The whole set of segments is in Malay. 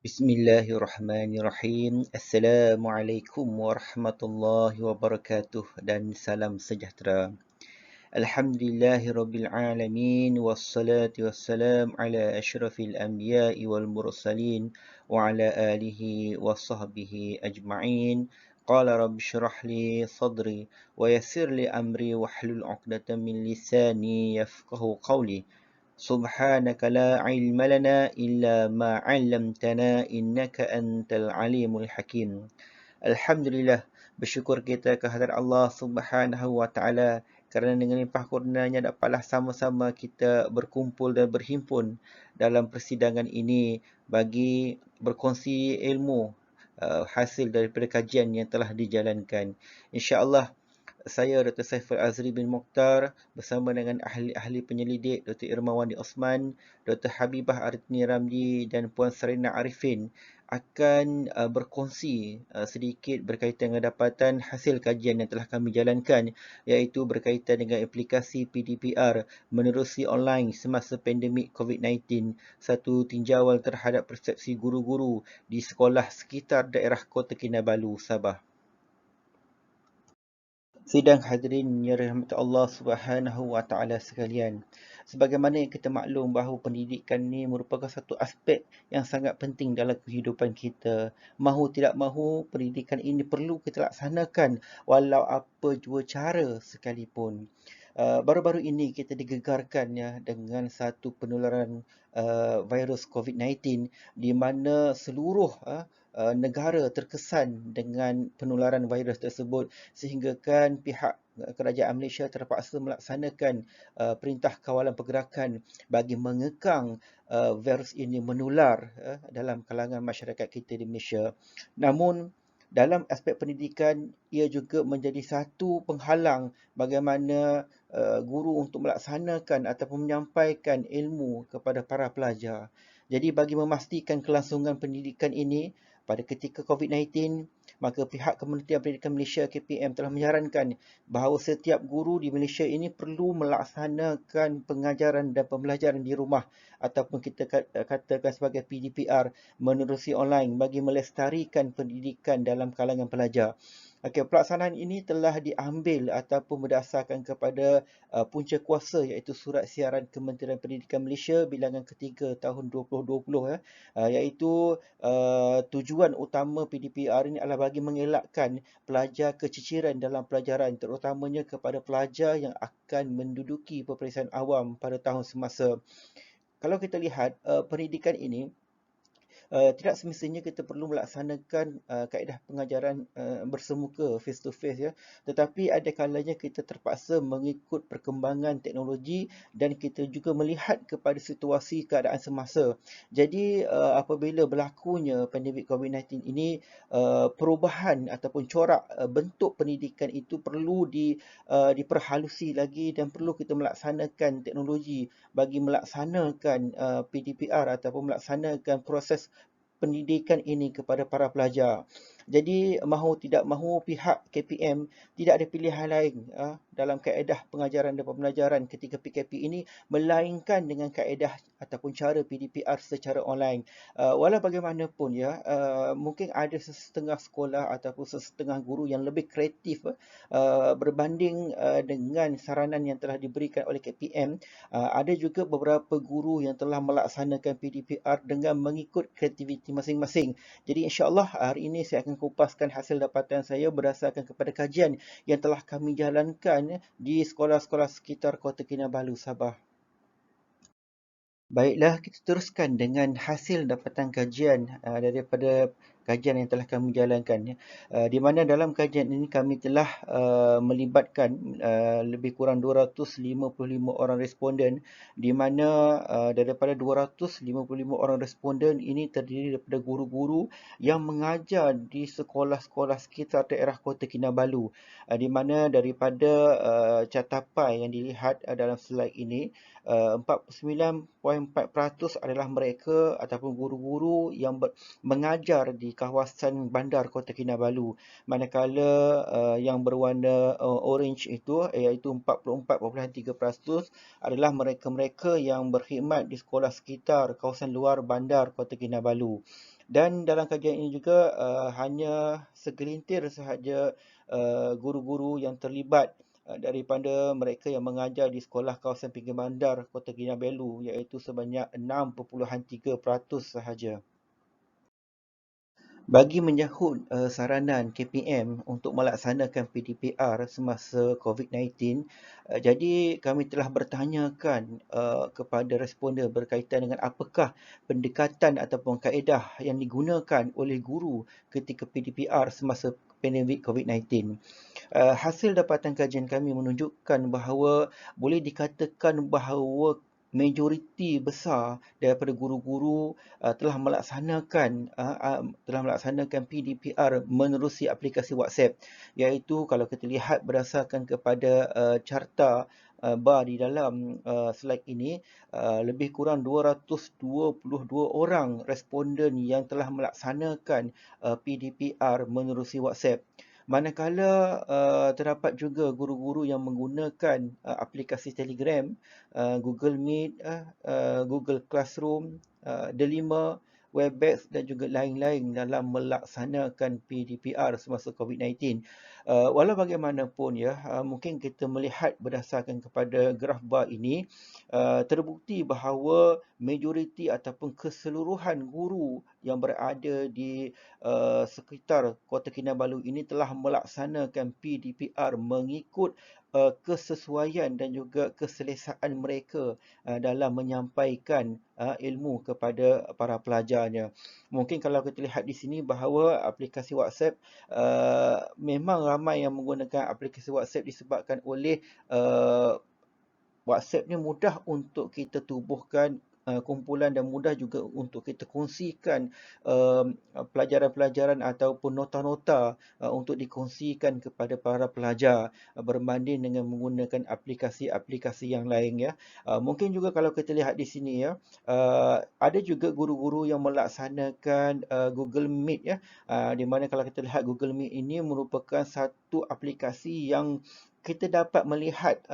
Bismillahirrahmanirrahim. Assalamualaikum warahmatullahi wabarakatuh dan salam sejahtera. Alhamdulillahirabbil alamin wassalatu wassalam ala asyrafil anbiya'i wal mursalin wa ala alihi wa sahbihi ajma'in. Qala rabbi shrah li sadri wa yassir li amri wahlul 'uqdatam min lisani yafqahu qawli. Subhanaka la ilma lana illa ma 'allamtana innaka antal alimul hakim. Alhamdulillah, bersyukur kita kehadrat Allah Subhanahu wa taala kerana dengan limpah kurnianya dapatlah sama-sama kita berkumpul dan berhimpun dalam persidangan ini bagi berkongsi ilmu hasil daripada kajian yang telah dijalankan. Insya-Allah saya Dr. Saiful Azri bin Mokhtar bersama dengan ahli-ahli penyelidik Dr. Irmawandi Osman, Dr. Habibah Aritni Ramli dan Puan Serena Arifin akan berkongsi sedikit berkaitan dengan dapatan hasil kajian yang telah kami jalankan, iaitu berkaitan dengan aplikasi PDPR menerusi online semasa pandemik COVID-19, satu tinjauan terhadap persepsi guru-guru di sekolah sekitar daerah Kota Kinabalu, Sabah. Sidang hadirin yang dirahmati Allah Subhanahu wa taala sekalian. Sebagaimana yang kita maklum bahawa pendidikan ini merupakan satu aspek yang sangat penting dalam kehidupan kita. Mahu tidak mahu, pendidikan ini perlu kita laksanakan walau apa jua cara sekalipun. Baru-baru ini kita digegarkan ya dengan satu penularan virus COVID-19 di mana seluruh negara terkesan dengan penularan virus tersebut, sehinggakan pihak kerajaan Malaysia terpaksa melaksanakan perintah kawalan pergerakan bagi mengekang virus ini menular dalam kalangan masyarakat kita di Malaysia. Namun dalam aspek pendidikan, ia juga menjadi satu penghalang bagaimana guru untuk melaksanakan ataupun menyampaikan ilmu kepada para pelajar. Jadi bagi memastikan kelangsungan pendidikan ini pada ketika COVID-19, maka pihak Kementerian Pendidikan Malaysia KPM telah menyarankan bahawa setiap guru di Malaysia ini perlu melaksanakan pengajaran dan pembelajaran di rumah ataupun kita katakan sebagai PDPR menerusi online bagi melestarikan pendidikan dalam kalangan pelajar. Okey, pelaksanaan ini telah diambil ataupun berdasarkan kepada punca kuasa iaitu Surat Siaran Kementerian Pendidikan Malaysia bilangan ketiga tahun 2020 iaitu tujuan utama PDPR ini adalah bagi mengelakkan pelajar keciciran dalam pelajaran, terutamanya kepada pelajar yang akan menduduki peperiksaan awam pada tahun semasa. Kalau kita lihat pendidikan ini, tidak semestinya kita perlu melaksanakan kaedah pengajaran bersemuka face to face ya, tetapi ada kalanya kita terpaksa mengikut perkembangan teknologi dan kita juga melihat kepada situasi keadaan semasa. Jadi apabila berlakunya pandemik COVID-19 ini, perubahan ataupun corak bentuk pendidikan itu perlu diperhalusi lagi dan perlu kita melaksanakan teknologi bagi melaksanakan PDPR ataupun melaksanakan proses pendidikan ini kepada para pelajar. Jadi mahu tidak mahu pihak KPM tidak ada pilihan lain dalam kaedah pengajaran dan pembelajaran ketika PKP ini melainkan dengan kaedah ataupun cara PDPR secara online. Walau bagaimanapun ya, mungkin ada sesetengah sekolah ataupun sesetengah guru yang lebih kreatif berbanding dengan saranan yang telah diberikan oleh KPM. Ada juga beberapa guru yang telah melaksanakan PDPR dengan mengikut kreativiti masing-masing. Jadi insya-Allah hari ini saya akan kupaskan hasil dapatan saya berdasarkan kepada kajian yang telah kami jalankan di sekolah-sekolah sekitar Kota Kinabalu, Sabah. Baiklah, kita teruskan dengan hasil dapatan kajian daripada kajian yang telah kami jalankan. Di mana dalam kajian ini kami telah melibatkan lebih kurang 255 orang responden, di mana daripada 255 orang responden ini terdiri daripada guru-guru yang mengajar di sekolah-sekolah sekitar daerah Kota Kinabalu, di mana daripada catapan yang dilihat dalam slide ini, 49.4% adalah mereka ataupun guru-guru yang mengajar di di kawasan bandar Kota Kinabalu. Manakala yang berwarna orange itu iaitu 44.3% adalah mereka-mereka yang berkhidmat di sekolah sekitar kawasan luar bandar Kota Kinabalu. Dan dalam kajian ini juga hanya segelintir sahaja guru-guru yang terlibat daripada mereka yang mengajar di sekolah kawasan pinggir bandar Kota Kinabalu, iaitu sebanyak 6.3% sahaja. Bagi menyahut saranan KPM untuk melaksanakan PDPR semasa COVID-19, jadi kami telah bertanyakan kepada responden berkaitan dengan apakah pendekatan ataupun kaedah yang digunakan oleh guru ketika PDPR semasa pandemik COVID-19. Hasil dapatan kajian kami menunjukkan bahawa boleh dikatakan bahawa majoriti besar daripada guru-guru telah melaksanakan PDPR menerusi aplikasi WhatsApp, iaitu kalau kita lihat berdasarkan kepada carta bar di dalam slide ini, lebih kurang 222 orang responden yang telah melaksanakan PDPR menerusi WhatsApp. Manakala terdapat juga guru-guru yang menggunakan aplikasi Telegram, Google Meet, Google Classroom, Delima, Webex dan juga lain-lain dalam melaksanakan PDPR semasa COVID-19. Walau bagaimanapun mungkin kita melihat berdasarkan kepada graf bar ini, terbukti bahawa majoriti ataupun keseluruhan guru yang berada di sekitar Kota Kinabalu ini telah melaksanakan PDPR mengikut kesesuaian dan juga keselesaan mereka dalam menyampaikan ilmu kepada para pelajarnya. Mungkin kalau kita lihat di sini bahawa aplikasi WhatsApp, memang ramai yang menggunakan aplikasi WhatsApp disebabkan oleh WhatsApp ni mudah untuk kita tubuhkan kumpulan dan mudah juga untuk kita kongsikan pelajaran-pelajaran ataupun nota-nota untuk dikongsikan kepada para pelajar berbanding dengan menggunakan aplikasi-aplikasi yang lain ya. Mungkin juga kalau kita lihat di sini ada juga guru-guru yang melaksanakan Google Meet ya, di mana kalau kita lihat Google Meet ini merupakan satu aplikasi yang kita dapat melihat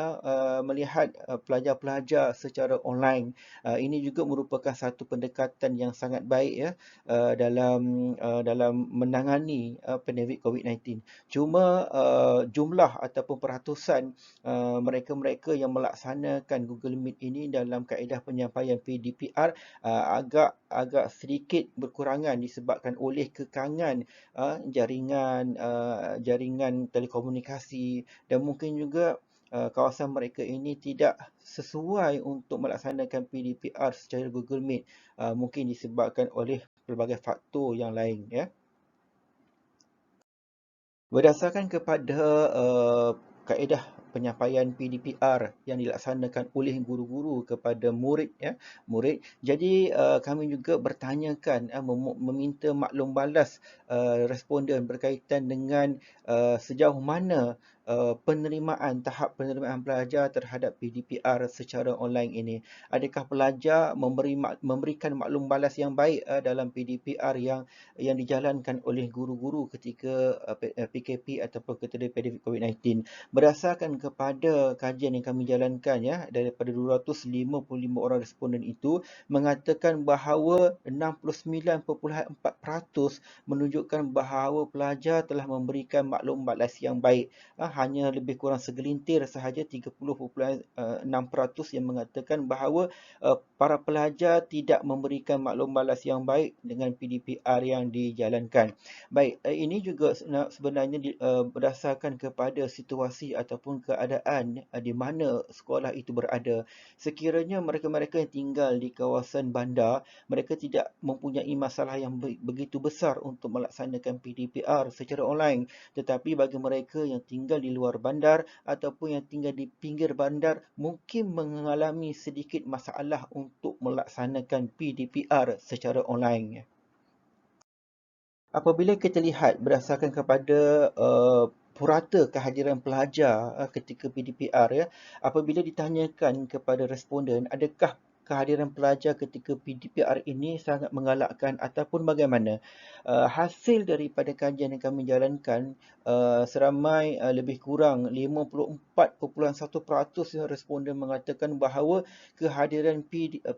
pelajar-pelajar secara online. Ini juga merupakan satu pendekatan yang sangat baik ya dalam menangani pandemik COVID-19. Cuma jumlah ataupun peratusan mereka-mereka yang melaksanakan Google Meet ini dalam kaedah penyampaian PDPR agak sedikit berkurangan disebabkan oleh kekangan jaringan telekomunikasi, dan mungkin juga kawasan mereka ini tidak sesuai untuk melaksanakan PDPR secara Google Meet, mungkin disebabkan oleh pelbagai faktor yang lain ya. Berdasarkan kepada kaedah penyampaian PDPR yang dilaksanakan oleh guru-guru kepada murid. Jadi kami juga bertanyakan, meminta maklum balas responden berkaitan dengan sejauh mana tahap penerimaan pelajar terhadap PDPR secara online ini. Adakah pelajar memberikan maklum balas yang baik dalam PDPR yang dijalankan oleh guru-guru ketika PKP ataupun ketika pandemik COVID-19. Berdasarkan kepada kajian yang kami jalankan daripada 255 orang responden itu mengatakan bahawa 69.4% menunjukkan bahawa pelajar telah memberikan maklum balas yang baik. Hanya lebih kurang segelintir sahaja 30.6% yang mengatakan bahawa para pelajar tidak memberikan maklum balas yang baik dengan PDPR yang dijalankan. Baik, ini juga sebenarnya berdasarkan kepada situasi ataupun keadaan di mana sekolah itu berada. Sekiranya mereka-mereka yang tinggal di kawasan bandar, mereka tidak mempunyai masalah yang begitu besar untuk melaksanakan PDPR secara online. Tetapi bagi mereka yang tinggal di luar bandar ataupun yang tinggal di pinggir bandar, mungkin mengalami sedikit masalah untuk melaksanakan PDPR secara online. Apabila kita lihat berdasarkan kepada purata kehadiran pelajar ketika PDPR apabila ditanyakan kepada responden adakah kehadiran pelajar ketika PDPR ini sangat menggalakkan ataupun bagaimana? Hasil daripada kajian yang kami jalankan, seramai lebih kurang 54.1% yang responden mengatakan bahawa kehadiran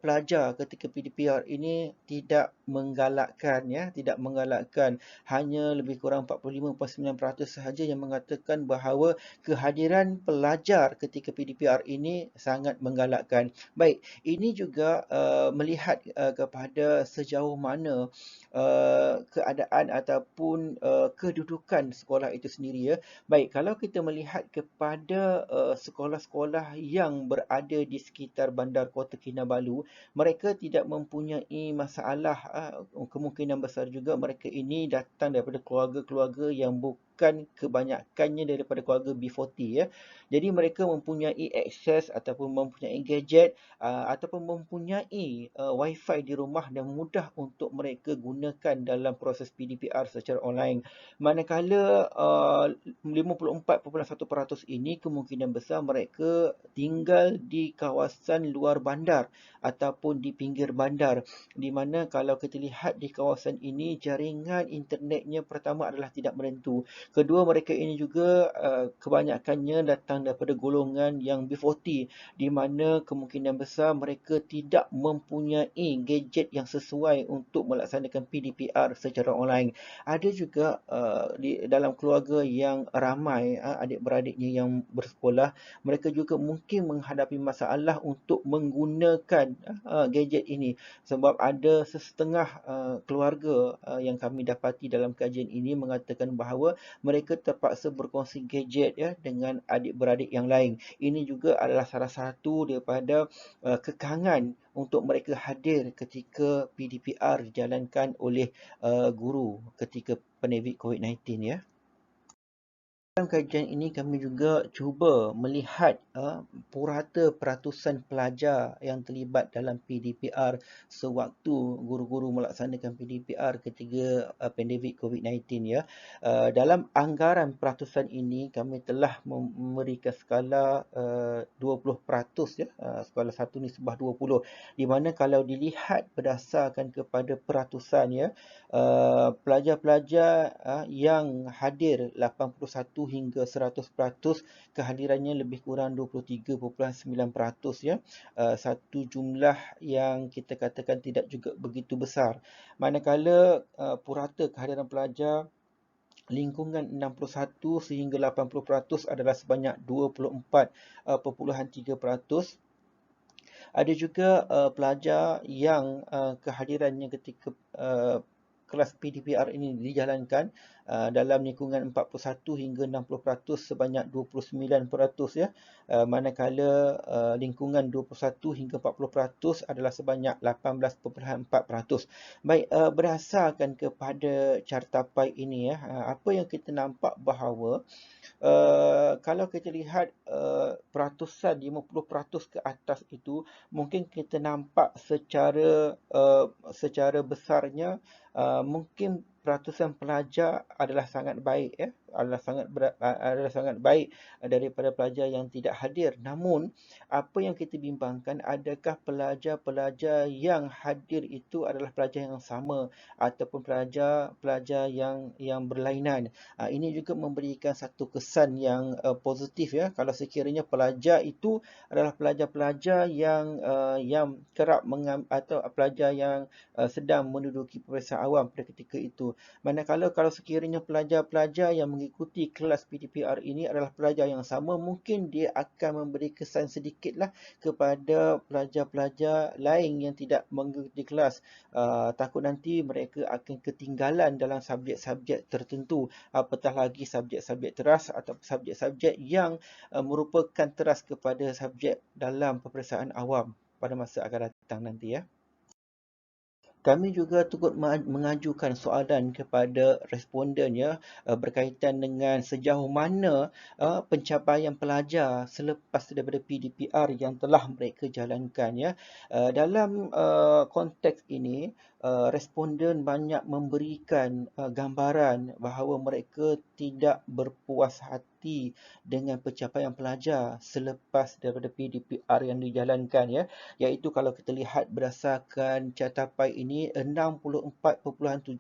pelajar ketika PDPR ini tidak menggalakkan, ya, tidak menggalakkan. Hanya lebih kurang 45.9% sahaja yang mengatakan bahawa kehadiran pelajar ketika PDPR ini sangat menggalakkan. Baik, ini juga melihat kepada sejauh mana keadaan ataupun kedudukan sekolah itu sendiri, ya. Baik, kalau kita melihat kepada sekolah-sekolah yang berada di sekitar Bandar Kota Kinabalu, mereka tidak mempunyai masalah. Kemungkinan besar juga mereka ini datang daripada keluarga-keluarga yang bukan kebanyakannya daripada keluarga B40, ya. Jadi mereka mempunyai akses ataupun mempunyai gadget ataupun mempunyai wifi di rumah dan mudah untuk mereka gunakan dalam proses PDPR secara online. Manakala 54.1% ini kemungkinan besar mereka tinggal di kawasan luar bandar ataupun di pinggir bandar, di mana kalau kita lihat di kawasan ini jaringan internetnya pertama adalah tidak menentu. Kedua, mereka ini juga kebanyakannya datang daripada golongan yang B40, di mana kemungkinan besar mereka tidak mempunyai gadget yang sesuai untuk melaksanakan PDPR secara online. Ada juga di dalam keluarga yang ramai adik-beradiknya yang bersekolah, mereka juga mungkin menghadapi masalah untuk menggunakan gadget ini, sebab ada sesetengah keluarga yang kami dapati dalam kajian ini mengatakan bahawa mereka terpaksa berkongsi gadget, ya, dengan adik-beradik yang lain. Ini juga adalah salah satu daripada kekangan untuk mereka hadir ketika PDPR dijalankan oleh guru ketika pandemik COVID-19, ya. Dalam kajian ini kami juga cuba melihat purata peratusan pelajar yang terlibat dalam PDPR sewaktu guru-guru melaksanakan PDPR ketika pandemik COVID-19, ya. Dalam anggaran peratusan ini kami telah memberikan skala 20%, ya. Skala 1 nisbah 20, di mana kalau dilihat berdasarkan kepada peratusan, ya, pelajar-pelajar yang hadir 81 hingga 100%, kehadirannya lebih kurang 23.9%, ya. Satu jumlah yang kita katakan tidak juga begitu besar. Manakala purata kehadiran pelajar lingkungan 61 sehingga 80% adalah sebanyak 24.3%. Ada juga pelajar yang kehadirannya ketika kelas PDPR ini dijalankan dalam lingkungan 41 hingga 60% sebanyak 29%, ya. Manakala lingkungan 21 hingga 40% adalah sebanyak 18.4%. Baik, berdasarkan kepada cartapai ini, ya, apa yang kita nampak bahawa kalau kita lihat peratusan 50% ke atas itu, mungkin kita nampak secara besarnya mungkin peratusan pelajar adalah sangat baik, ya, adalah sangat baik daripada pelajar yang tidak hadir. Namun apa yang kita bimbangkan, adakah pelajar-pelajar yang hadir itu adalah pelajar yang sama ataupun pelajar yang berlainan. Ini juga memberikan satu kesan yang positif, ya, kalau sekiranya pelajar itu adalah pelajar-pelajar yang kerap atau pelajar yang sedang menduduki peperiksaan awam pada ketika itu. Manakala kalau sekiranya pelajar-pelajar yang mengikuti kelas PDPR ini adalah pelajar yang sama, mungkin dia akan memberi kesan sedikitlah kepada pelajar-pelajar lain yang tidak mengikuti kelas. Takut nanti mereka akan ketinggalan dalam subjek-subjek tertentu, apatah lagi subjek-subjek teras atau subjek-subjek yang merupakan teras kepada subjek dalam peperiksaan awam pada masa akan datang nanti, ya. Kami juga turut mengajukan soalan kepada responden, ya, berkaitan dengan sejauh mana pencapaian pelajar selepas daripada PDPR yang telah mereka jalankan, ya. Dalam konteks ini, responden banyak memberikan gambaran bahawa mereka tidak berpuas hati dengan pencapaian pelajar selepas daripada PDPR yang dijalankan, ya. Iaitu kalau kita lihat berdasarkan catapan ini, 64.7%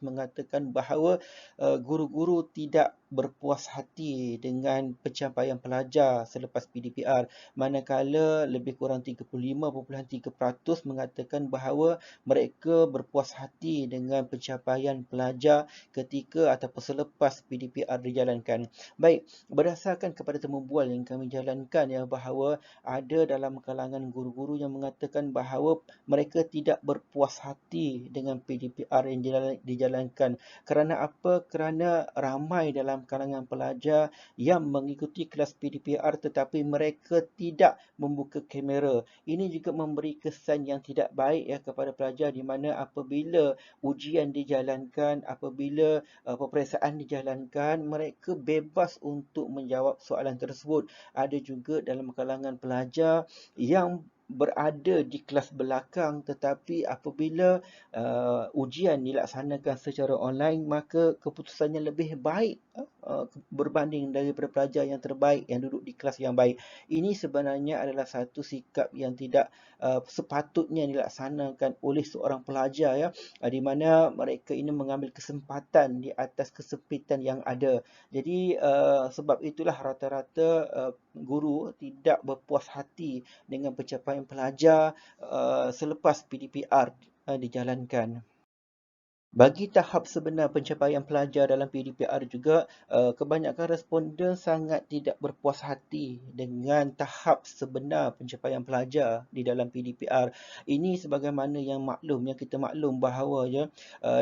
mengatakan bahawa guru-guru tidak berpuas hati dengan pencapaian pelajar selepas PDPR, manakala lebih kurang 35.3% mengatakan bahawa mereka berpuas hati dengan pencapaian pelajar ketika ataupun selepas PDPR dijalankan. Baik, berdasarkan kepada temu bual yang kami jalankan, ya, bahawa ada dalam kalangan guru-guru yang mengatakan bahawa mereka tidak berpuas hati dengan PDPR yang dijalankan. Kerana apa? Kerana ramai dalam kalangan pelajar yang mengikuti kelas PDPR tetapi mereka tidak membuka kamera. Ini juga memberi kesan yang tidak baik, ya, kepada pelajar, di mana apabila ujian dijalankan, apabila peperiksaan dijalankan, mereka bebas untuk menjawab soalan tersebut. Ada juga dalam kalangan pelajar yang berada di kelas belakang tetapi apabila ujian dilaksanakan secara online, maka keputusannya lebih baik berbanding daripada pelajar yang terbaik yang duduk di kelas yang baik. Ini sebenarnya adalah satu sikap yang tidak sepatutnya dilaksanakan oleh seorang pelajar, ya, di mana mereka ini mengambil kesempatan di atas kesempitan yang ada. Jadi sebab itulah rata-rata guru tidak berpuas hati dengan pencapaian pelajar selepas PDPR dijalankan. Bagi tahap sebenar pencapaian pelajar dalam PDPR juga, kebanyakan responden sangat tidak berpuas hati dengan tahap sebenar pencapaian pelajar di dalam PDPR. Ini sebagaimana yang kita maklum bahawa, ya,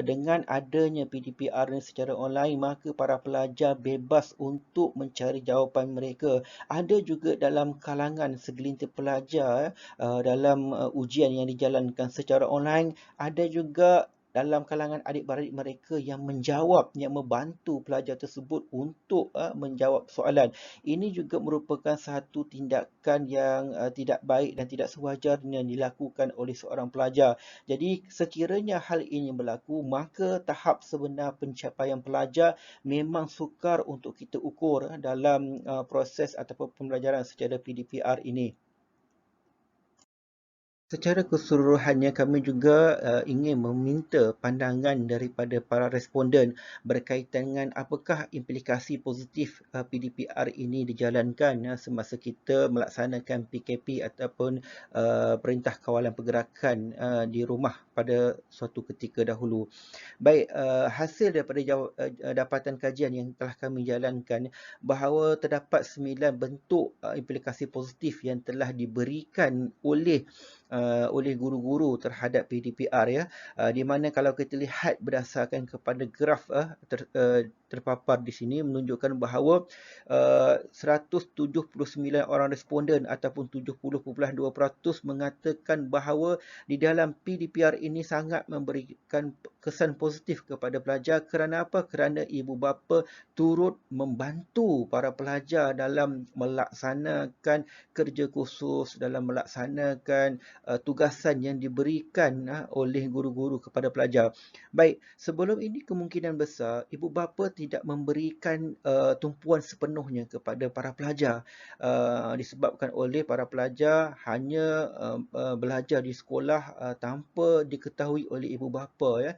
dengan adanya PDPR ni secara online, maka para pelajar bebas untuk mencari jawapan mereka. Ada juga dalam kalangan segelintir pelajar dalam ujian yang dijalankan secara online, ada juga dalam kalangan adik-beradik mereka yang menjawab, yang membantu pelajar tersebut untuk menjawab soalan. Ini juga merupakan satu tindakan yang tidak baik dan tidak sewajarnya dilakukan oleh seorang pelajar. Jadi sekiranya hal ini berlaku, maka tahap sebenar pencapaian pelajar memang sukar untuk kita ukur dalam proses ataupun pembelajaran secara PDPR ini. Secara keseluruhannya, kami juga ingin meminta pandangan daripada para responden berkaitan dengan apakah implikasi positif PDPR ini dijalankan semasa kita melaksanakan PKP ataupun Perintah Kawalan Pergerakan di rumah pada suatu ketika dahulu. Baik, hasil daripada dapatan kajian yang telah kami jalankan bahawa terdapat 9 bentuk implikasi positif yang telah diberikan oleh guru-guru terhadap PDPR, ya, di mana kalau kita lihat berdasarkan kepada graf terpapar di sini menunjukkan bahawa 179 orang responden ataupun 70.2% mengatakan bahawa di dalam PDPR ini sangat memberikan kesan positif kepada pelajar. Kerana apa? Kerana ibu bapa turut membantu para pelajar dalam melaksanakan kerja khusus, dalam melaksanakan tugasan yang diberikan oleh guru-guru kepada pelajar. Baik, sebelum ini kemungkinan besar ibu bapa tidak memberikan tumpuan sepenuhnya kepada para pelajar, disebabkan oleh para pelajar hanya belajar di sekolah tanpa diketahui oleh ibu bapa, ya.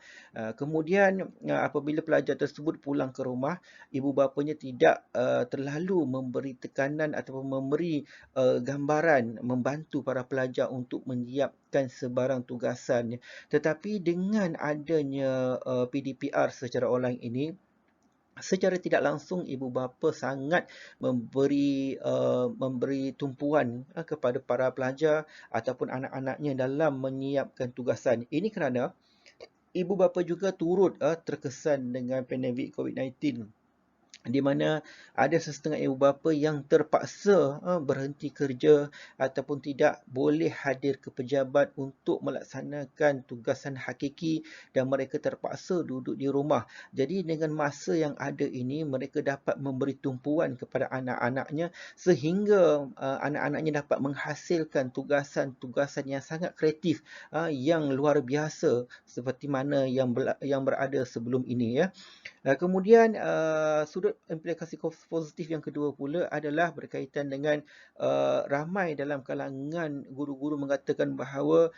Kemudian apabila pelajar tersebut pulang ke rumah, ibu bapanya tidak terlalu memberi tekanan ataupun memberi gambaran membantu para pelajar untuk menyiapkan sebarang tugasan. Tetapi dengan adanya PDPR secara online ini, secara tidak langsung ibu bapa sangat memberi tumpuan kepada para pelajar ataupun anak-anaknya dalam menyiapkan tugasan. Ini kerana ibu bapa juga turut terkesan dengan pandemik COVID-19 di mana ada sesetengah ibu bapa yang terpaksa berhenti kerja ataupun tidak boleh hadir ke pejabat untuk melaksanakan tugasan hakiki dan mereka terpaksa duduk di rumah. Jadi dengan masa yang ada ini mereka dapat memberi tumpuan kepada anak-anaknya sehingga anak-anaknya dapat menghasilkan tugasan-tugasan yang sangat kreatif yang luar biasa seperti mana yang berada sebelum ini ya. Kemudian sudut implikasi positif yang kedua pula adalah berkaitan dengan ramai dalam kalangan guru-guru mengatakan bahawa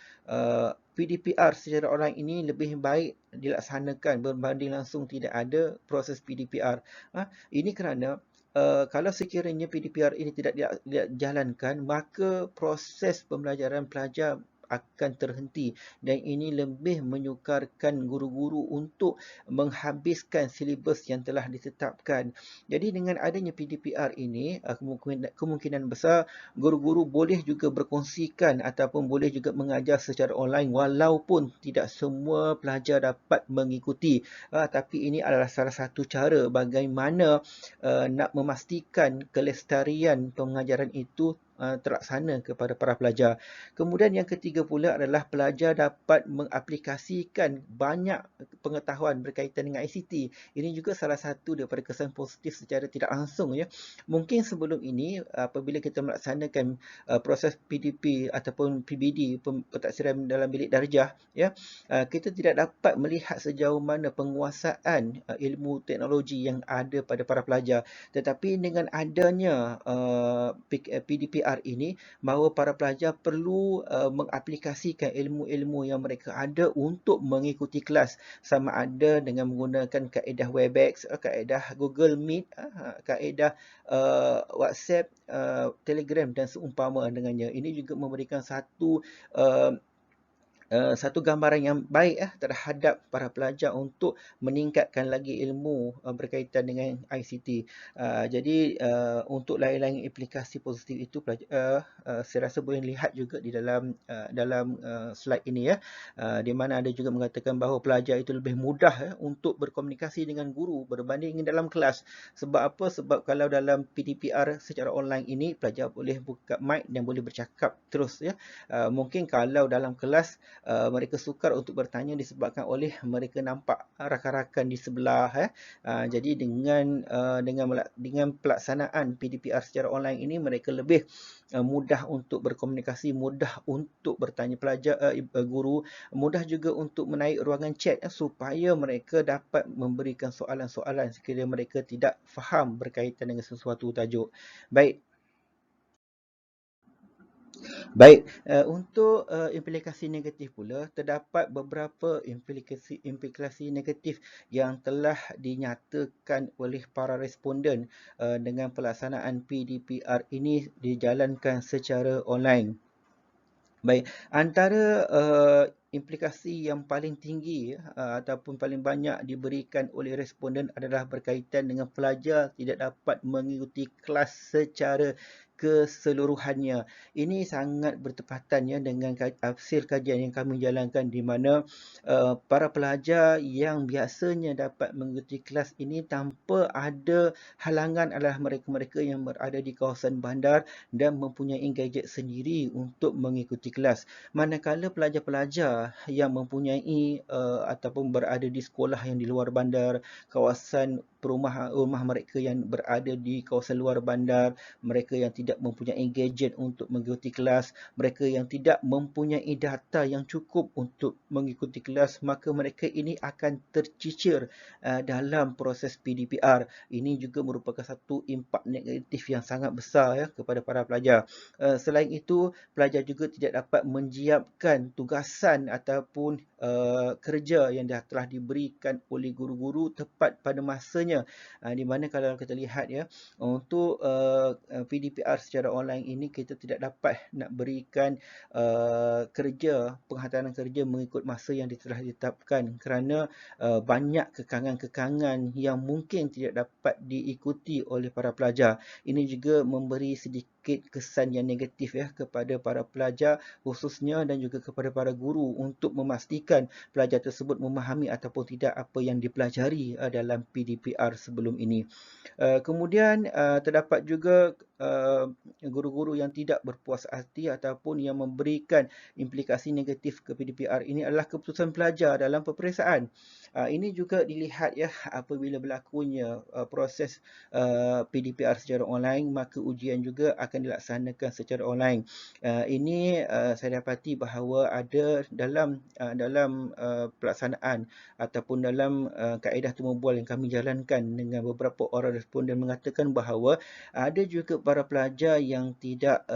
PDPR secara online ini lebih baik dilaksanakan berbanding langsung tidak ada proses PDPR. Ini kerana kalau sekiranya PDPR ini tidak dijalankan, maka proses pembelajaran pelajar akan terhenti dan ini lebih menyukarkan guru-guru untuk menghabiskan silibus yang telah ditetapkan. Jadi dengan adanya PDPR ini, kemungkinan besar guru-guru boleh juga berkongsikan ataupun boleh juga mengajar secara online walaupun tidak semua pelajar dapat mengikuti. Tapi ini adalah salah satu cara bagaimana nak memastikan kelestarian pengajaran itu terlaksana kepada para pelajar. Kemudian yang ketiga pula adalah pelajar dapat mengaplikasikan banyak pengetahuan berkaitan dengan ICT. Ini juga salah satu daripada kesan positif secara tidak langsung ya. Mungkin sebelum ini apabila kita melaksanakan proses PDP ataupun PBD, pentaksiran dalam bilik darjah ya, kita tidak dapat melihat sejauh mana penguasaan ilmu teknologi yang ada pada para pelajar. Tetapi dengan adanya PDPR ini, bahawa para pelajar perlu mengaplikasikan ilmu-ilmu yang mereka ada untuk mengikuti kelas, sama ada dengan menggunakan kaedah Webex, kaedah Google Meet, kaedah WhatsApp, Telegram dan seumpama dengannya. Ini juga memberikan uh, satu gambaran yang baik terhadap para pelajar untuk meningkatkan lagi ilmu berkaitan dengan ICT. Jadi untuk lain-lain aplikasi positif itu saya rasa boleh lihat juga di dalam slide ini ya, di mana ada juga mengatakan bahawa pelajar itu lebih mudah untuk berkomunikasi dengan guru berbanding dalam kelas. Sebab apa? Sebab kalau dalam PDPR secara online ini pelajar boleh buka mic dan boleh bercakap terus ya. Mungkin kalau dalam kelas mereka sukar untuk bertanya disebabkan oleh mereka nampak rakan-rakan di sebelah. Jadi dengan pelaksanaan PDPR secara online ini mereka lebih mudah untuk berkomunikasi, mudah untuk bertanya guru, mudah juga untuk menaik ruangan chat supaya mereka dapat memberikan soalan-soalan sekiranya mereka tidak faham berkaitan dengan sesuatu tajuk. Baik. Baik, untuk implikasi negatif pula, terdapat beberapa implikasi negatif yang telah dinyatakan oleh para responden dengan pelaksanaan PDPR ini dijalankan secara online. Baik, antara implikasi yang paling tinggi ataupun paling banyak diberikan oleh responden adalah berkaitan dengan pelajar tidak dapat mengikuti kelas secara keseluruhannya. Ini sangat bertepatan ya dengan hasil kajian yang kami jalankan di mana para pelajar yang biasanya dapat mengikuti kelas ini tanpa ada halangan adalah mereka-mereka yang berada di kawasan bandar dan mempunyai gadget sendiri untuk mengikuti kelas. Manakala pelajar-pelajar yang mempunyai ataupun berada di sekolah yang di luar bandar, kawasan rumah mereka yang berada di kawasan luar bandar, mereka yang tidak mempunyai gadget untuk mengikuti kelas, mereka yang tidak mempunyai data yang cukup untuk mengikuti kelas, maka mereka ini akan tercicir dalam proses PDPR. Ini juga merupakan satu impak negatif yang sangat besar ya kepada para pelajar. Selain itu, pelajar juga tidak dapat menyiapkan tugasan ataupun kerja yang telah diberikan oleh guru-guru tepat pada masanya. Di mana kalau kita lihat ya, untuk PDPR secara online ini kita tidak dapat nak berikan penghantaran kerja mengikut masa yang telah ditetapkan kerana banyak kekangan-kekangan yang mungkin tidak dapat diikuti oleh para pelajar. Ini juga memberi sedikit mengungkit kesan yang negatif ya kepada para pelajar khususnya dan juga kepada para guru untuk memastikan pelajar tersebut memahami ataupun tidak apa yang dipelajari dalam PDPR sebelum ini. Kemudian terdapat juga guru-guru yang tidak berpuas hati ataupun yang memberikan implikasi negatif ke PDPR ini adalah keputusan pelajar dalam peperiksaan. Ini juga dilihat ya apabila berlakunya proses PDPR secara online, maka ujian juga akan dilaksanakan secara online. Ini saya dapati bahawa ada dalam pelaksanaan ataupun dalam kaedah temu bual yang kami jalankan dengan beberapa orang responden mengatakan bahawa ada juga para pelajar yang tidak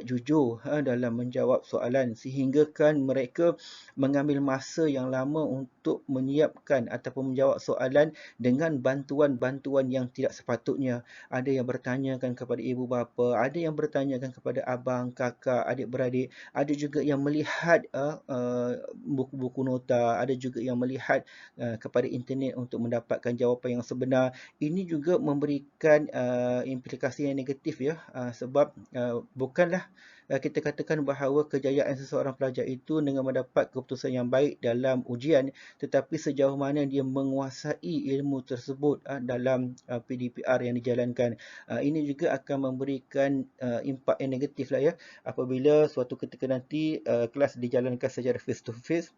jujur dalam menjawab soalan sehinggakan mereka mengambil masa yang lama untuk menyiapkan ataupun menjawab soalan dengan bantuan-bantuan yang tidak sepatutnya. Ada yang bertanyakan kepada ibu bapa, ada yang bertanyakan kepada abang, kakak, adik-beradik, ada juga yang melihat buku-buku nota, ada juga yang melihat kepada internet untuk mendapatkan jawapan yang sebenar. Ini juga memberikan implikasi yang negatif ya, sebab bukanlah kita katakan bahawa kejayaan seseorang pelajar itu dengan mendapat keputusan yang baik dalam ujian, tetapi sejauh mana dia menguasai ilmu tersebut dalam PDPR yang dijalankan. Ini juga akan memberikan impak yang negatif lah ya apabila suatu ketika nanti kelas dijalankan secara face to face.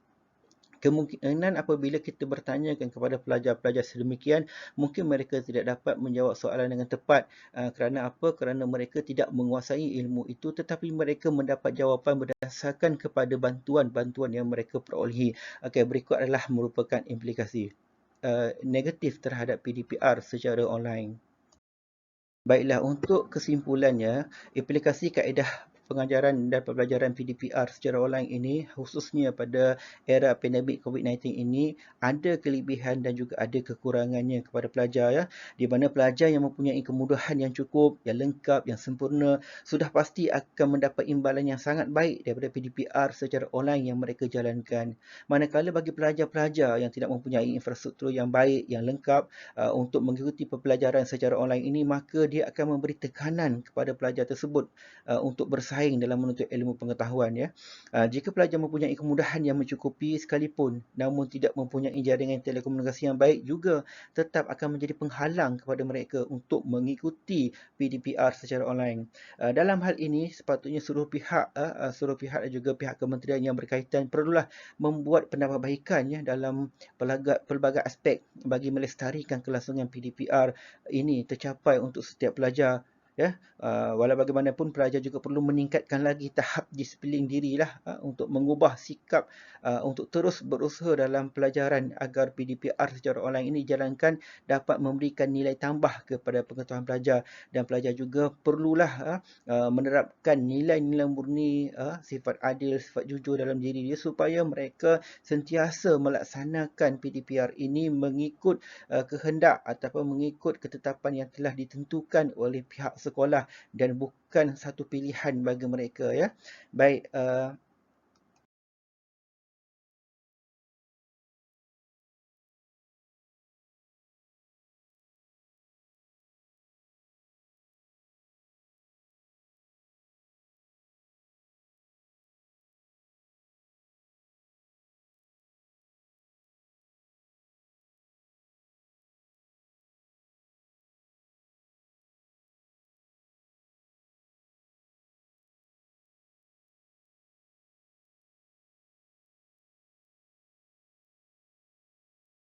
Kemungkinan apabila kita bertanyakan kepada pelajar-pelajar sedemikian, mungkin mereka tidak dapat menjawab soalan dengan tepat. Kerana apa? Kerana mereka tidak menguasai ilmu itu, tetapi mereka mendapat jawapan berdasarkan kepada bantuan-bantuan yang mereka perolehi. Okey, berikut adalah merupakan implikasi negatif terhadap PDPR secara online. Baiklah, untuk kesimpulannya, implikasi kaedah pengajaran dan pembelajaran PDPR secara online ini, khususnya pada era pandemik COVID-19 ini, ada kelebihan dan juga ada kekurangannya kepada pelajar ya. Di mana pelajar yang mempunyai kemudahan yang cukup, yang lengkap, yang sempurna, sudah pasti akan mendapat imbalan yang sangat baik daripada PDPR secara online yang mereka jalankan. Manakala bagi pelajar-pelajar yang tidak mempunyai infrastruktur yang baik, yang lengkap untuk mengikuti pembelajaran secara online ini, maka dia akan memberi tekanan kepada pelajar tersebut untuk bersaing dalam menuntut ilmu pengetahuan ya. Jika pelajar mempunyai kemudahan yang mencukupi sekalipun namun tidak mempunyai jaringan telekomunikasi yang baik juga tetap akan menjadi penghalang kepada mereka untuk mengikuti PDPR secara online. Dalam hal ini sepatutnya seluruh pihak dan juga pihak kementerian yang berkaitan perlulah membuat penambahbaikan ya dalam pelbagai aspek bagi melestarikan kelangsungan PDPR ini tercapai untuk setiap pelajar ya. Walau bagaimanapun pelajar juga perlu meningkatkan lagi tahap disiplin dirilah untuk mengubah sikap untuk terus berusaha dalam pelajaran agar PDPR secara online ini dijalankan dapat memberikan nilai tambah kepada pengetahuan pelajar, dan pelajar juga perlulah menerapkan nilai-nilai murni, sifat adil, sifat jujur dalam diri dia supaya mereka sentiasa melaksanakan PDPR ini mengikut kehendak ataupun mengikut ketetapan yang telah ditentukan oleh pihak sekolah dan bukan satu pilihan bagi mereka ya. Baik,